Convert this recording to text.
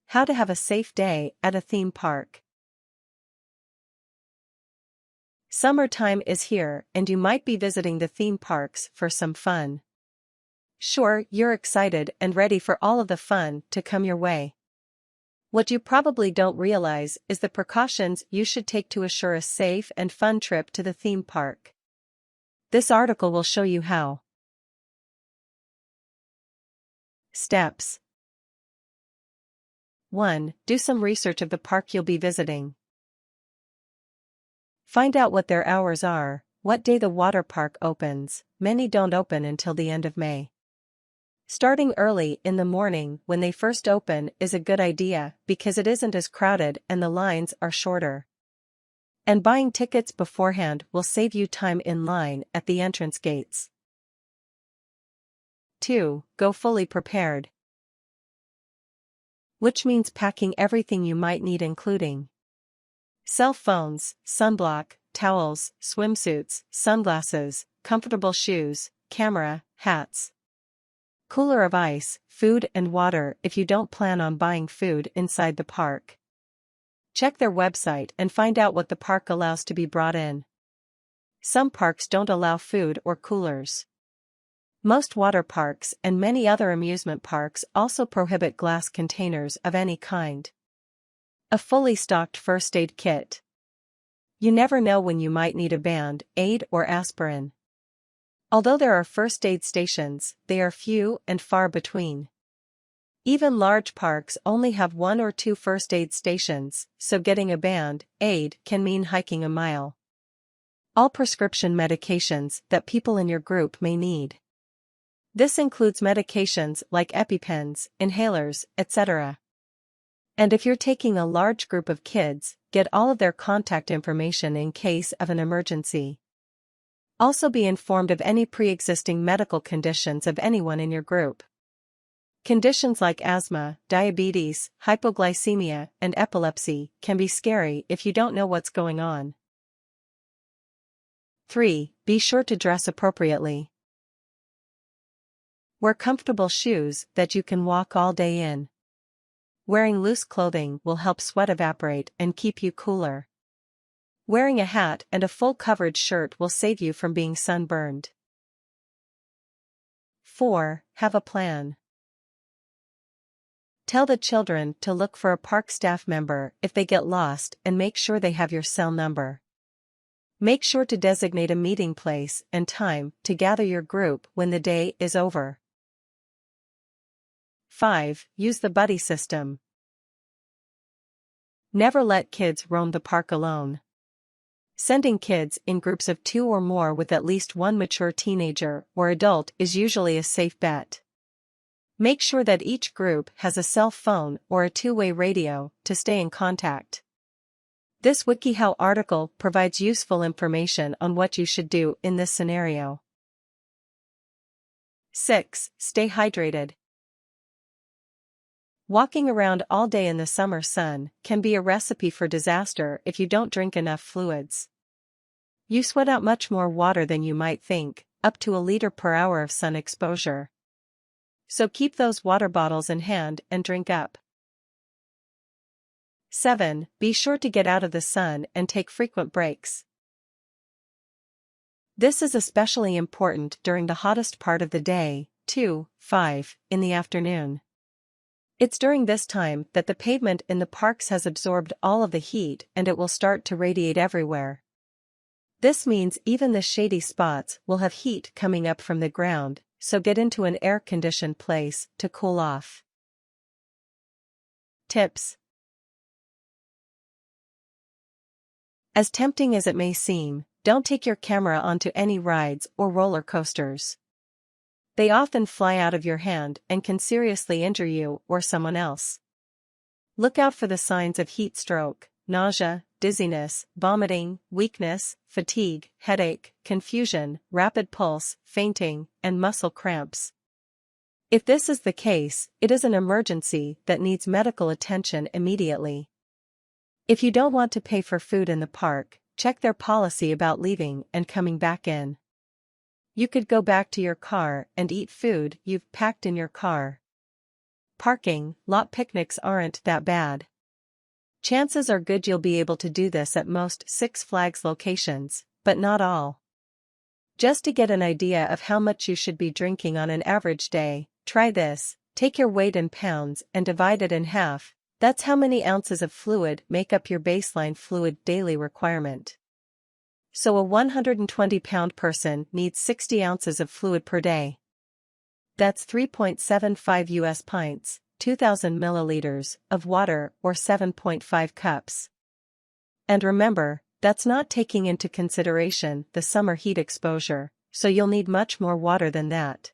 How to have a safe day at a theme park. Summertime is here, and you might be visiting the theme parks for some fun. Sure, you're excited and ready for all of the fun to come your way. What you probably don't realize is the precautions you should take to assure a safe and fun trip to the theme park. This article will show you how. Steps. 1. Do some research of the park you'll be visiting. Find out what their hours are, what day the water park opens. Many don't open until the end of May. Starting early in the morning when they first open is a good idea because it isn't as crowded and the lines are shorter. And buying tickets beforehand will save you time in line at the entrance gates. 2. Go fully prepared. Which means packing everything you might need, including cell phones, sunblock, towels, swimsuits, sunglasses, comfortable shoes, camera, hats, cooler of ice, food and water if you don't plan on buying food inside the park. Check their website and find out what the park allows to be brought in. Some parks don't allow food or coolers. Most water parks and many other amusement parks also prohibit glass containers of any kind. A fully stocked first aid kit. You never know when you might need a band-aid or aspirin. Although there are first aid stations, they are few and far between. Even large parks only have 1 or 2 first aid stations, so getting a band-aid can mean hiking a mile. All prescription medications that people in your group may need. This includes medications like EpiPens, inhalers, etc. And if you're taking a large group of kids, get all of their contact information in case of an emergency. Also be informed of any pre-existing medical conditions of anyone in your group. Conditions like asthma, diabetes, hypoglycemia, and epilepsy can be scary if you don't know what's going on. 3. Be sure to dress appropriately. Wear comfortable shoes that you can walk all day in. Wearing loose clothing will help sweat evaporate and keep you cooler. Wearing a hat and a full coverage shirt will save you from being sunburned. 4. Have a plan. Tell the children to look for a park staff member if they get lost and make sure they have your cell number. Make sure to designate a meeting place and time to gather your group when the day is over. 5. Use the buddy system. Never let kids roam the park alone. Sending kids in groups of 2 or more with at least one mature teenager or adult is usually a safe bet. Make sure that each group has a cell phone or a two-way radio to stay in contact. This WikiHow article provides useful information on what you should do in this scenario. 6. Stay hydrated. Walking around all day in the summer sun can be a recipe for disaster if you don't drink enough fluids. You sweat out much more water than you might think, up to 1 liter per hour of sun exposure. So keep those water bottles in hand and drink up. 7. Be sure to get out of the sun and take frequent breaks. This is especially important during the hottest part of the day, 5 in the afternoon. It's during this time that the pavement in the parks has absorbed all of the heat and it will start to radiate everywhere. This means even the shady spots will have heat coming up from the ground, so get into an air-conditioned place to cool off. Tips. As tempting as it may seem, don't take your camera onto any rides or roller coasters. They often fly out of your hand and can seriously injure you or someone else. Look out for the signs of heat stroke, nausea, dizziness, vomiting, weakness, fatigue, headache, confusion, rapid pulse, fainting, and muscle cramps. If this is the case, it is an emergency that needs medical attention immediately. If you don't want to pay for food in the park, check their policy about leaving and coming back in. You could go back to your car and eat food you've packed in your car. Parking lot picnics aren't that bad. Chances are good you'll be able to do this at most Six Flags locations, but not all. Just to get an idea of how much you should be drinking on an average day, try this: take your weight in pounds and divide it in half. That's how many ounces of fluid make up your baseline fluid daily requirement. So a 120-pound person needs 60 ounces of fluid per day. That's 3.75 US pints, 2,000 milliliters, of water, or 7.5 cups. And remember, that's not taking into consideration the summer heat exposure, so you'll need much more water than that.